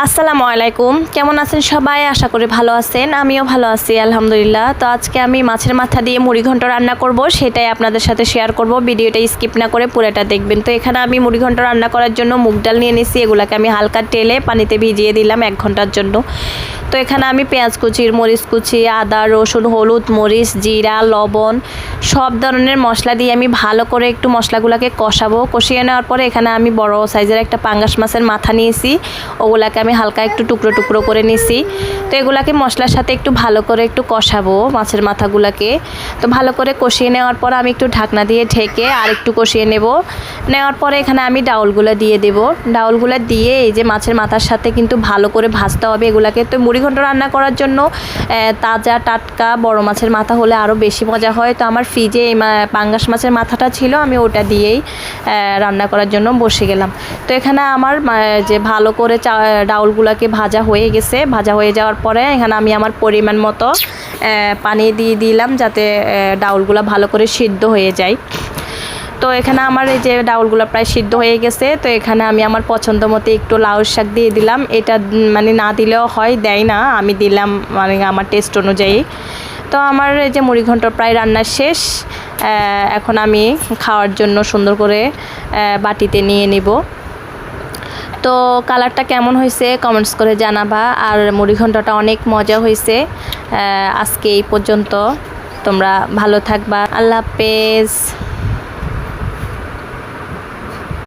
আসসালামু আলাইকুম, কেমন আছেন সবাই? আশা করি ভালো আছেন। আমিও ভালো আছি আলহামদুলিল্লাহ। তো আজকে আমি মাছের মাথা দিয়ে মুড়ি ঘন্ট রান্না করব, সেটাই আপনাদের সাথে শেয়ার করব। ভিডিওটা স্কিপ না করে পুরোটা দেখবেন। তো এখানে আমি মুড়ি ঘন্ট রান্না করার জন্য মুগ ডাল নিয়ে নিয়েছি। এগুলোকে আমি হালকা টেলে পানিতে ভিজিয়ে দিলাম 1 ঘন্টার জন্য। তো এখানে আমি পেঁয়াজ কুচি, মরিচ কুচি, আদা, রসুন, হলুদ, মরিচ, জিরা, লবণ সব ধরনের মশলা দিয়ে আমি ভালো করে একটু মশলাগুলোকে কষাবো। কষিয়ে নেওয়ার পরে এখানে আমি বড় সাইজের একটা পাঙ্গাস মাছের মাথা নিয়েছি। ওগুলাকে আমি হালকা একটু টুকরো টুকরো করে নিয়েছি। তো এগুলাকে মশলার সাথে একটু ভালো করে একটু কষাবো মাছের মাথাগুলোকে। তো ভালো করে কষিয়ে নেওয়ার পর আমি একটু ঢাকনা দিয়ে ঢেকে আর একটু কষিয়ে নেওয়ার পরে এখানে আমি ডাউলগুলো দিয়ে দেব। ডাউলগুলো দিয়ে এই যে মাছের মাথার সাথে কিন্তু ভালো করে ভাজতে হবে এগুলাকে। তো মুড়ি ঘন্ট রান্না করার জন্য তাজা টাটকা বড় মাছের মাথা হলে আরও বেশি মজা হয়। তো আমার ফ্রিজে এই পাঙ্গাস মাছের মাথাটা ছিল, আমি ওটা দিয়েই রান্না করার জন্য বসে গেলাম। তো এখানে আমার যে ভালো করে ডাউলগুলোকে ভাজা হয়ে গেছে। ভাজা হয়ে যাওয়ার পরে এখানে আমি আমার পরিমাণ মতো পানি দিয়ে দিলাম, যাতে ডাউলগুলো ভালো করে সিদ্ধ হয়ে যায়। তো এখানে আমার এই যে ডাউলগুলো প্রায় সিদ্ধ হয়ে গেছে। তো এখানে আমি আমার পছন্দ মতো একটু লাউ শাক দিয়ে দিলাম। এটা মানে না দিলেও হয়, দেয় না, আমি দিলাম মানে আমার টেস্ট অনুযায়ী। তো আমার এই যে মুড়ি ঘন্ট প্রায় রান্না শেষ। এখন আমি খাওয়ার জন্য সুন্দর করে বাটিতে নিয়ে নিব। তো কালারটা কেমন হয়েছে কমেন্টস করে জানাবা। আর মুড়ি ঘন্টটা অনেক মজা হয়েছে। আজকে এই পর্যন্ত, তোমরা ভালো থাকবা। আল্লাহ হাফেজ।